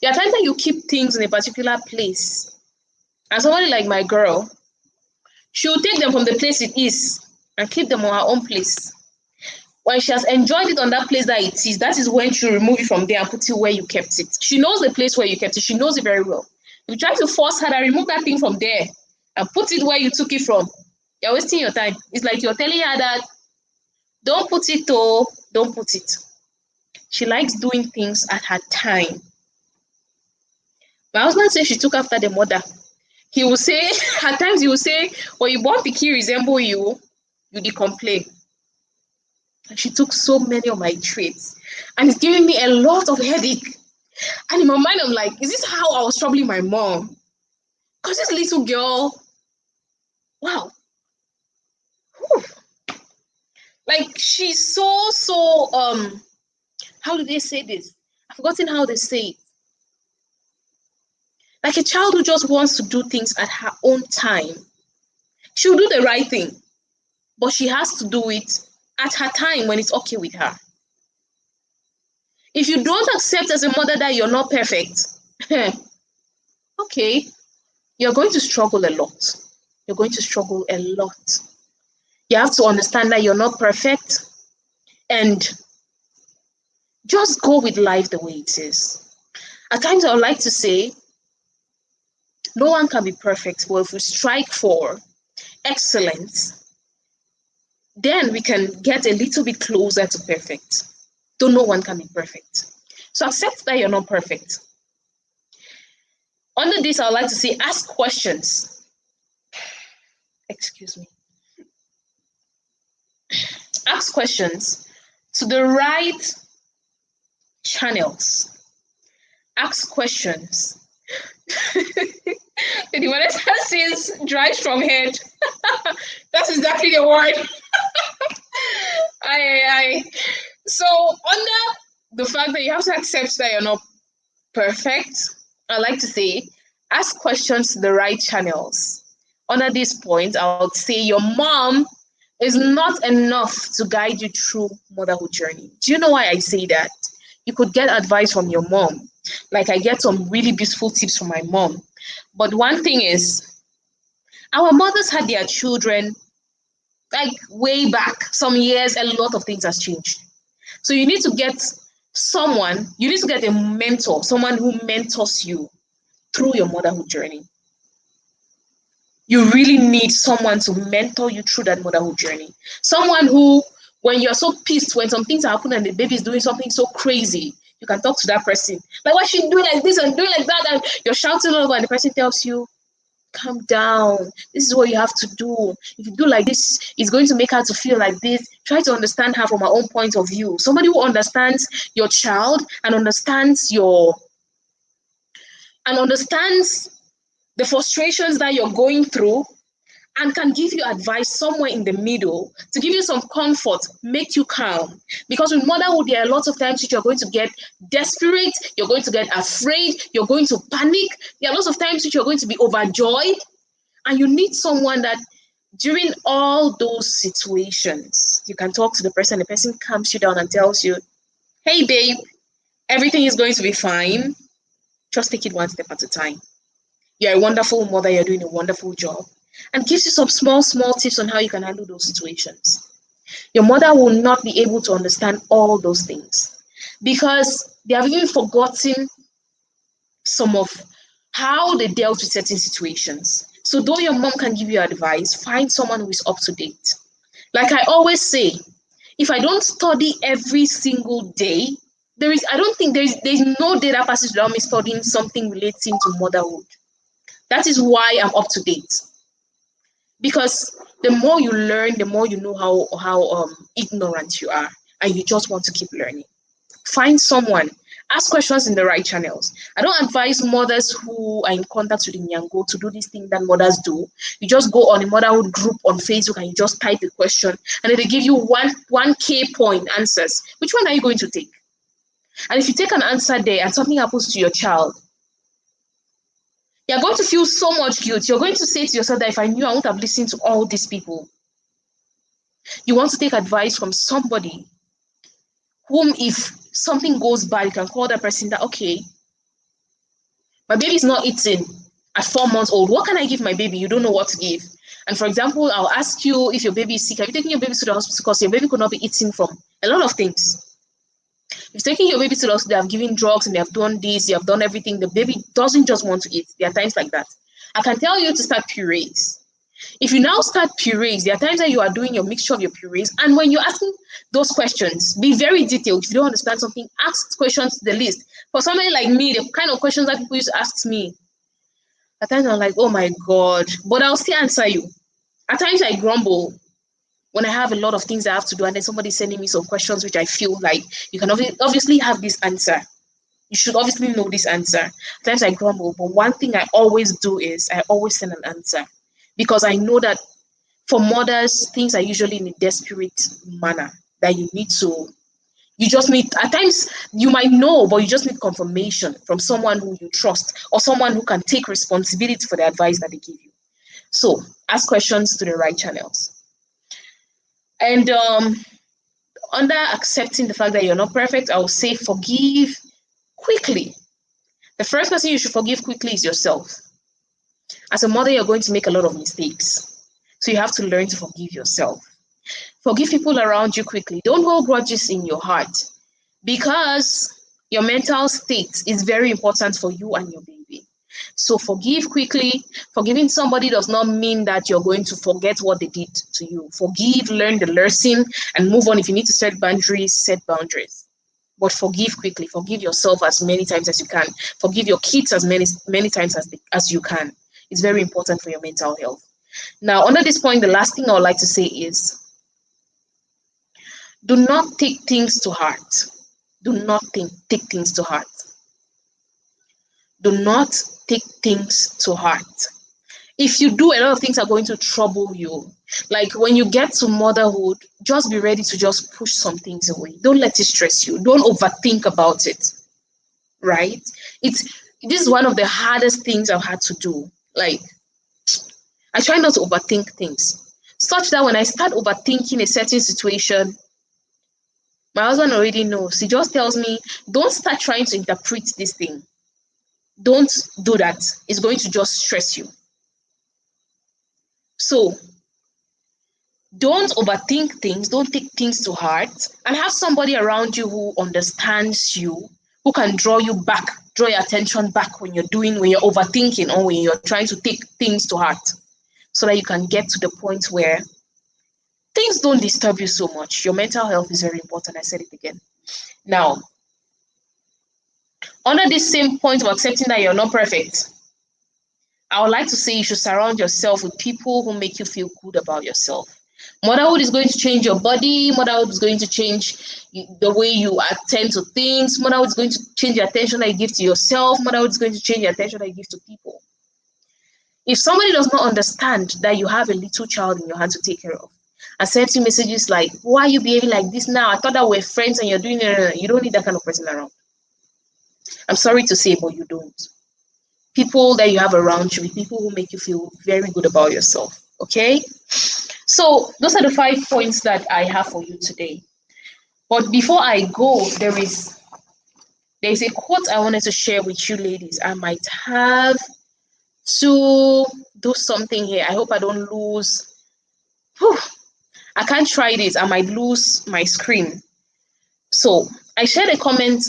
Speaker 1: there are times that you keep things in a particular place. And somebody like my girl, she will take them from the place it is and keep them on her own place. When she has enjoyed it on that place that is when she remove it from there and put it where you kept it. She knows the place where you kept it. She knows it very well. If you try to force her to remove that thing from there and put it where you took it from, you're wasting your time. It's like you're telling her that, don't put it, oh, don't put it. She likes doing things at her time. My husband says she took after the mother. He will say, at times he will say, when you born Piki resemble you, you dey complain. And she took so many of my traits. And it's giving me a lot of headache. And in my mind, I'm like, is this how I was troubling my mom? Because this little girl, wow. Whew. Like, she's so, how do they say this? I've forgotten how they say it. Like a child who just wants to do things at her own time. She'll do the right thing, but she has to do it at her time when it's okay with her. If you don't accept as a mother that you're not perfect, okay, you're going to struggle a lot. You're going to struggle a lot. You have to understand that you're not perfect and just go with life the way it is. At times, I would like to say, no one can be perfect, but if we strive for excellence, then we can get a little bit closer to perfect. Though no one can be perfect. So accept that you're not perfect. Under this, I would like to say, ask questions. Excuse me. Ask questions to the right channels. Ask questions. The one that says dry from head. That's exactly the word. So under the fact that you have to accept that you're not perfect, I like to say, ask questions to the right channels. Under this point, I would say your mom is not enough to guide you through motherhood journey. Do you know why I say that? You could get advice from your mom. Like I get some really beautiful tips from my mom. But one thing is, our mothers had their children like way back, some years, a lot of things has changed. So you need to get a mentor, someone who mentors you through your motherhood journey. You really need someone to mentor you through that motherhood journey. Someone who, when you're so pissed, when some things happen and the baby is doing something so crazy, you can talk to that person. Like, why she doing like this and doing like that? And you're shouting over and the person tells you, calm down. This is what you have to do. If you do like this, it's going to make her to feel like this. Try to understand her from her own point of view. Somebody who understands your child and understands the frustrations that you're going through and can give you advice somewhere in the middle to give you some comfort, make you calm. Because with motherhood, there are lots of times that you're going to get desperate, you're going to get afraid, you're going to panic. There are lots of times that you're going to be overjoyed, and you need someone that during all those situations, you can talk to the person calms you down and tells you, hey, babe, everything is going to be fine. Just take it one step at a time. You're a wonderful mother, you're doing a wonderful job, and gives you some small tips on how you can handle those situations. Your mother will not be able to understand all those things because they have even forgotten some of how they dealt with certain situations. So, though your mom can give you advice, find someone who is up to date. Like I always say, if I don't study every single day, I don't think there's no day that passes without me studying something relating to motherhood. That is why I'm up to date. Because the more you learn, the more you know how ignorant you are, and you just want to keep learning. Find someone, ask questions in the right channels. I don't advise mothers who are in contact with the Nyango to do this thing that mothers do. You just go on a motherhood group on Facebook and you just type the question, and then they give you one K point answers. Which one are you going to take? And if you take an answer there and something happens to your child, you're going to feel so much guilt. You're going to say to yourself that if I knew, I wouldn't have listened to all these people. You want to take advice from somebody whom, if something goes bad, you can call that person that, okay, my baby is not eating at 4 months old. What can I give my baby? You don't know what to give. And for example, I'll ask you, if your baby is sick, have you taken your baby to the hospital? Because your baby could not be eating from a lot of things. If you're taking your baby to the hospital, they have given drugs and they have done this, they have done everything. The baby doesn't just want to eat. There are times like that. I can tell you to start purees. If you now start purees, there are times that you are doing your mixture of your purees, and when you're asking those questions, be very detailed. If you don't understand something, ask questions to the list. For somebody like me, the kind of questions that people used to ask me, at times I'm like, oh my God, but I'll still answer you. At times I grumble when I have a lot of things I have to do, and then somebody's sending me some questions which I feel like you can obviously have this answer. You should obviously know this answer. At times I grumble, but one thing I always do is I always send an answer, because I know that for mothers, things are usually in a desperate manner that you just need, at times you might know, but you just need confirmation from someone who you trust or someone who can take responsibility for the advice that they give you. So ask questions to the right channels. And under accepting the fact that you're not perfect, I will say forgive quickly. The first person you should forgive quickly is yourself. As a mother, you're going to make a lot of mistakes. So you have to learn to forgive yourself. Forgive people around you quickly. Don't hold grudges in your heart, because your mental state is very important for you and your baby. So forgive quickly. Forgiving somebody does not mean that you're going to forget what they did to you. Forgive, learn the lesson, and move on. If you need to set boundaries, set boundaries. But forgive quickly. Forgive yourself as many times as you can. Forgive your kids as many times as you can. It's very important for your mental health. Now, under this point, the last thing I would like to say is, do not take things to heart. Do not take things to heart. Do not take things to heart. If you do, a lot of things are going to trouble you. Like when you get to motherhood, just be ready to just push some things away. Don't let it stress you. Don't overthink about it. Right? This is one of the hardest things I've had to do. Like, I try not to overthink things, such that when I start overthinking a certain situation, my husband already knows. He just tells me, don't start trying to interpret this thing. Don't do that. It's going to just stress you. So don't overthink things. Don't take things to heart, and have somebody around you who understands you, who can draw you back, draw your attention back when you're overthinking or when you're trying to take things to heart, so that you can get to the point where things don't disturb you so much. Your mental health is very important. I said it again. Now, under this same point of accepting that you're not perfect, I would like to say you should surround yourself with people who make you feel good about yourself. Motherhood is going to change your body. Motherhood is going to change the way you attend to things. Motherhood is going to change the attention that you give to yourself. Motherhood is going to change the attention that you give to people. If somebody does not understand that you have a little child in your hand to take care of and sends you messages like, why are you behaving like this now? I thought that we're friends and you're doing it. You don't need that kind of person around. I'm sorry to say, but you don't. People that you have around should be people who make you feel very good about yourself. Okay? So those are the 5 points that I have for you today. But before I go, there's a quote I wanted to share with you ladies. I might have to do something here. I hope I don't lose. Whew, I can't try this. I might lose my screen. So I shared a comment,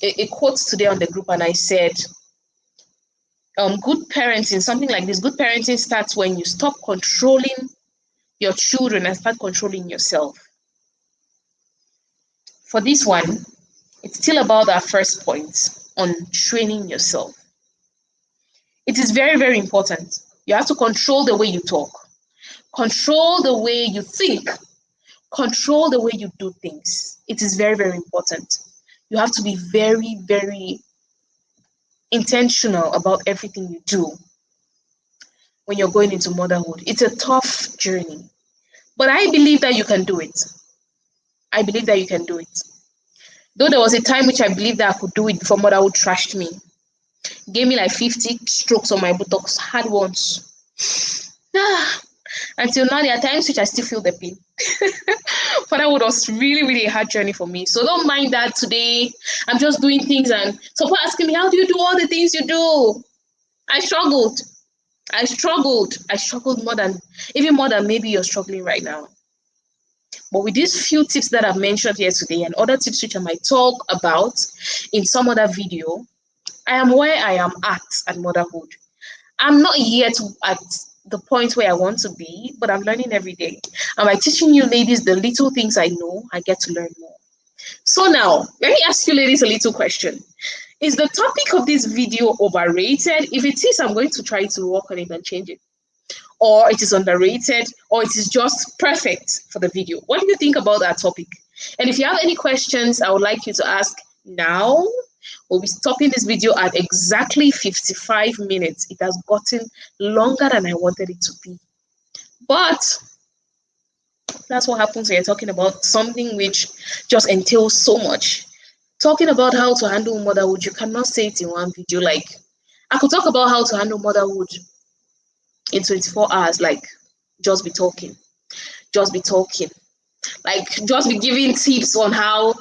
Speaker 1: a quote today on the group, and I said, good parenting, something like this. Good parenting starts when you stop controlling your children and start controlling yourself. For this one, it's still about our first point on training yourself. It is very, very important. You have to control the way you talk, control the way you think, control the way you do things. It is very, very important. You have to be very, very intentional about everything you do when you're going into motherhood. It's a tough journey, but I believe that you can do it. I believe that you can do it. Though there was a time which I believed that I could do it before motherhood trashed me, gave me like 50 strokes on my buttocks, hard ones. Until now, there are times which I still feel the pain. Fatherhood was really, really a hard journey for me. So don't mind that today. I'm just doing things and people asking me, how do you do all the things you do? I struggled. I struggled even more than maybe you're struggling right now. But with these few tips that I've mentioned here today and other tips which I might talk about in some other video, I am where I am at motherhood. I'm not yet at the point where I want to be, but I'm learning every day. And by teaching you ladies the little things I know, I get to learn more. So now, let me ask you ladies a little question. Is the topic of this video overrated? If it is, I'm going to try to work on it and change it. Or it is underrated, or it is just perfect for the video. What do you think about that topic? And if you have any questions, I would like you to ask now. We'll be stopping this video at exactly 55 minutes. It has gotten longer than I wanted it to be. But that's what happens when you're talking about something which just entails so much. Talking about how to handle motherhood, you cannot say it in one video. Like, I could talk about how to handle motherhood in 24 hours, like, just be talking. Like, just be giving tips on how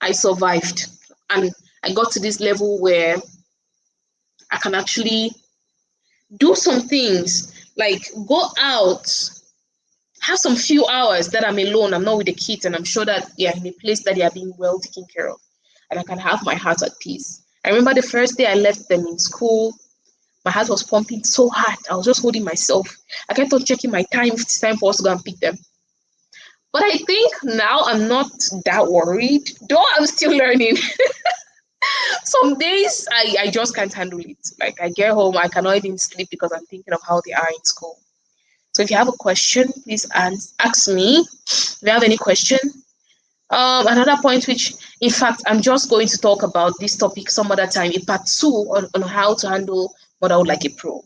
Speaker 1: I survived. And I got to this level where I can actually do some things, like go out, have some few hours that I'm alone, I'm not with the kids, and I'm sure that they are in a place that they are being well taken care of, and I can have my heart at peace. I remember the first day I left them in school, my heart was pumping so hard. I was just holding myself. I kept on checking my time if it's time for us to go and pick them. But I think now I'm not that worried, though I'm still learning. Some days I just can't handle it. Like, I get home, I cannot even sleep because I'm thinking of how they are in school. So if you have a question, please ask me. If you have any question. Another point which, in fact, I'm just going to talk about this topic some other time, a part 2 on how to handle motherhood like a pro.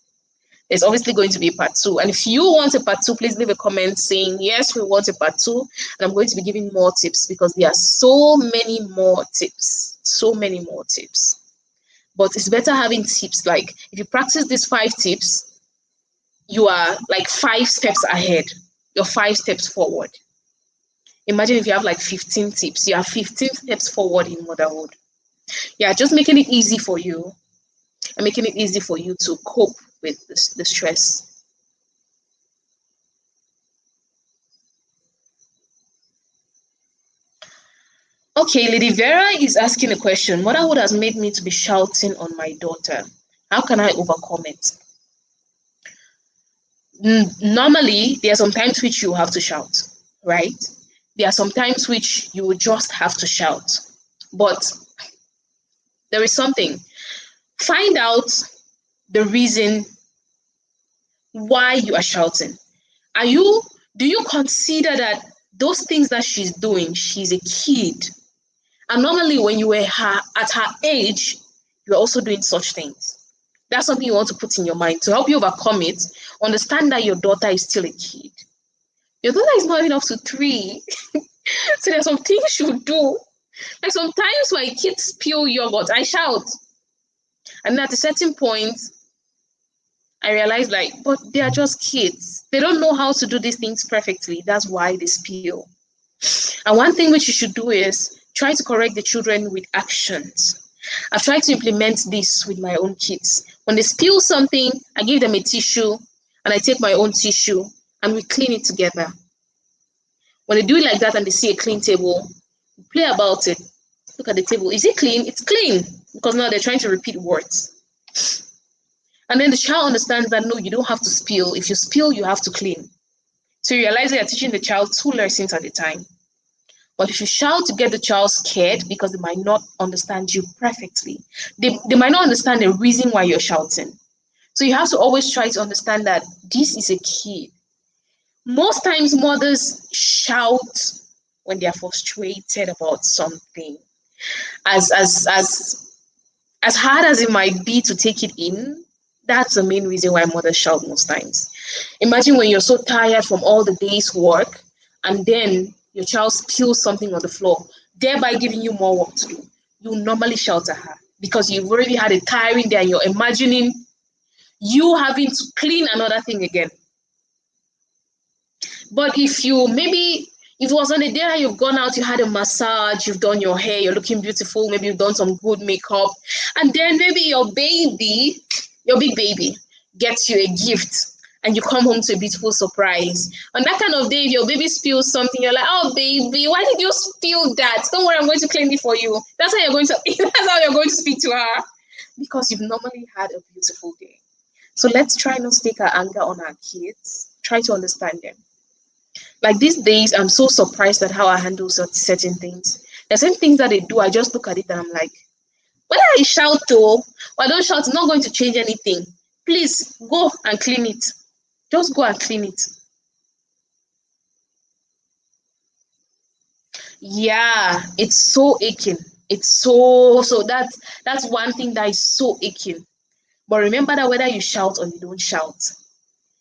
Speaker 1: There's obviously going to be a part 2. And if you want a part 2, please leave a comment saying, yes, we want a part 2. And I'm going to be giving more tips because there are so many more tips. So many more tips. But it's better having tips. Like, if you practice these 5 tips, you are like 5 steps ahead. You're 5 steps forward. Imagine if you have like 15 tips. You are 15 steps forward in motherhood. Yeah, just making it easy for you and making it easy for you to cope with the stress. Okay, Lady Vera is asking a question. Motherhood has made me to be shouting on my daughter. How can I overcome it? Normally, there are some times which you have to shout, right? There are some times which you will just have to shout. But there is something. Find out the reason why you are shouting. Do you consider that those things that she's doing, she's a kid? And normally when you were at her age, you're also doing such things. That's something you want to put in your mind to help you overcome it. Understand that your daughter is still a kid. Your daughter is not even up to 3. So there's some things you do. Like sometimes when kids spill yogurt, I shout. And at a certain point, I realized like, but they are just kids. They don't know how to do these things perfectly. That's why they spill. And one thing which you should do is try to correct the children with actions. I've tried to implement this with my own kids. When they spill something, I give them a tissue and I take my own tissue and we clean it together. When they do it like that and they see a clean table, we play about it. Look at the table. Is it clean? It's clean. Because now they're trying to repeat words. And then the child understands that no, you don't have to spill. If you spill, you have to clean. So you realize that you're teaching the child 2 lessons at a time. But if you shout to get the child scared because they might not understand you perfectly, they might not understand the reason why you're shouting. So you have to always try to understand that this is a kid. Most times mothers shout when they are frustrated about something. As hard as it might be to take it in, that's the main reason why mothers shout most times. Imagine when you're so tired from all the day's work and then your child spills something on the floor, thereby giving you more work to do. You normally shout at her because you've already had a tiring day and you're imagining you having to clean another thing again. But if it was on a day that you've gone out, you had a massage, you've done your hair, you're looking beautiful, maybe you've done some good makeup, and then maybe your big baby, gets you a gift and you come home to a beautiful surprise. On that kind of day, if your baby spills something, you're like, oh baby, why did you spill that? Don't worry, I'm going to clean it for you. That's how you're going to speak to her. Because you've normally had a beautiful day. So let's try not to take our anger on our kids. Try to understand them. Like these days, I'm so surprised at how I handle certain things. There's certain things that they do, I just look at it and I'm like, whether I shout though, or I don't shout, it's not going to change anything. Please go and clean it. Just go and clean it. Yeah, it's so aching. It's so that's one thing that is so aching. But remember that whether you shout or you don't shout,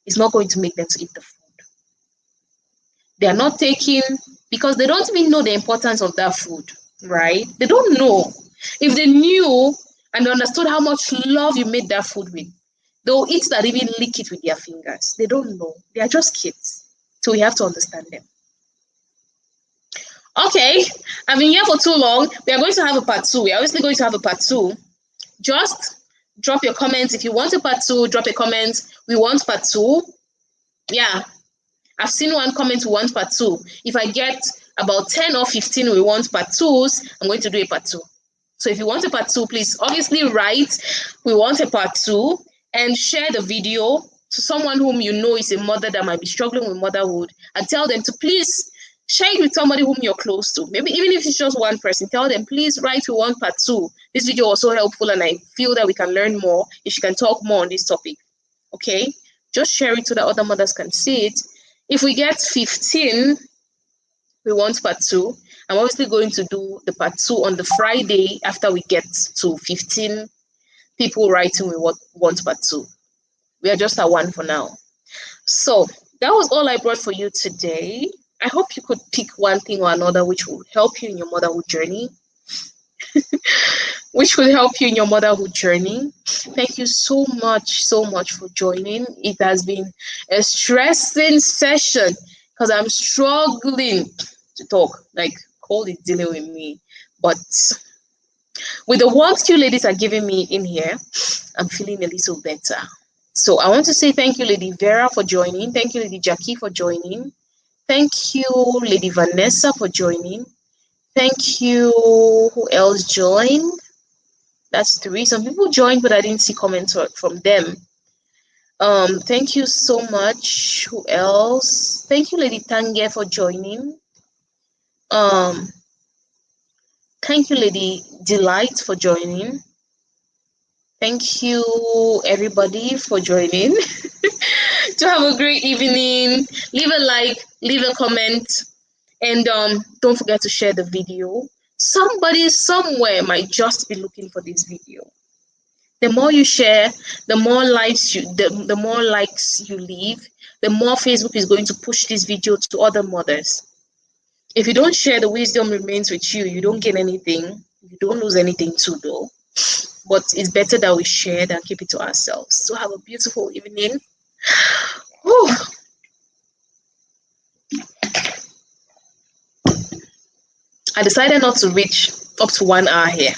Speaker 1: it's not going to make them to eat the food. They are not taking because they don't even know the importance of that food, right? They don't know. If they knew and understood how much love you made that food with, they'll eat that, even lick it with their fingers. They don't know. They are just kids. So we have to understand them. Okay, I've been here for too long. We are going to have a part 2. We're obviously going to have a part 2. Just drop your comments. If you want a part 2, drop a comment. We want part 2. Yeah, I've seen one comment, we want part 2. If I get about 10 or 15, we want part 2s, I'm going to do a part 2. So if you want a part 2, please obviously write, we want a part 2, and share the video to someone whom you know is a mother that might be struggling with motherhood, and tell them to please share it with somebody whom you're close to. Maybe even if it's just one person, tell them, please write, we want part 2. This video was so helpful and I feel that we can learn more if you can talk more on this topic. Okay? Just share it so that other mothers can see it. If we get 15, we want part 2. I'm obviously going to do the part 2 on the Friday after we get to 15 people writing we want part 2. We are just at 1 for now. So that was all I brought for you today. I hope you could pick one thing or another which will help you in your motherhood journey. Thank you so much for joining. It has been a stressing session because I'm struggling to talk. Like, cold is dealing with me. But with the warmth you ladies are giving me in here, I'm feeling a little better. So I want to say thank you, Lady Vera, for joining. Thank you, Lady Jackie, for joining. Thank you, Lady Vanessa, for joining. Thank you. Who else joined? That's 3. Some people joined, but I didn't see comments from them. Thank you so much. Who else? Thank you, Lady Tange, for joining. Thank you, Lady Delight, for joining. Thank you, everybody, for joining. To have a great evening. Leave a like, leave a comment, and don't forget to share the video. Somebody somewhere might just be looking for this video. The more you share, the more the more likes you leave, the more Facebook is going to push this video to other mothers. If you don't share, the wisdom remains with you. You don't gain anything. You don't lose anything too, though. But it's better that we share than keep it to ourselves. So have a beautiful evening. Whew. I decided not to reach up to 1 hour here.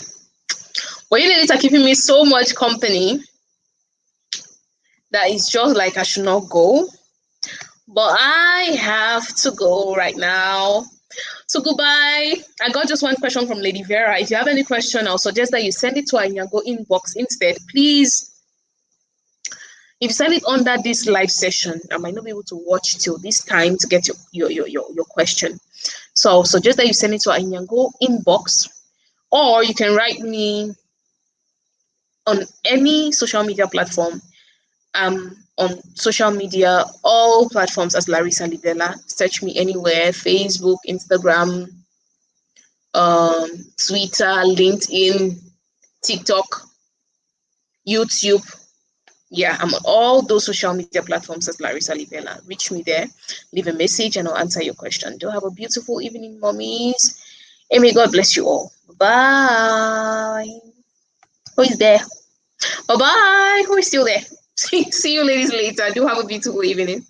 Speaker 1: But you ladies are keeping me so much company that it's just like I should not go. But I have to go right now. So goodbye. I got just one question from Lady Vera. If you have any question, I'll suggest that you send it to our Nyango inbox instead. Please, if you send it under this live session, I might not be able to watch till this time to get your question. So I'll suggest that you send it to our Nyango inbox, or you can write me on any social media platform. On social media, all platforms as Larissa Libella. Search me anywhere: Facebook, Instagram, Twitter, LinkedIn, TikTok, YouTube. Yeah, I'm on all those social media platforms as Larissa Libella. Reach me there, leave a message, and I'll answer your question. Do have a beautiful evening, mommies. And may God bless you all. Bye. Who is there? Bye bye. Who is still there? See you ladies later. Do have a beautiful evening.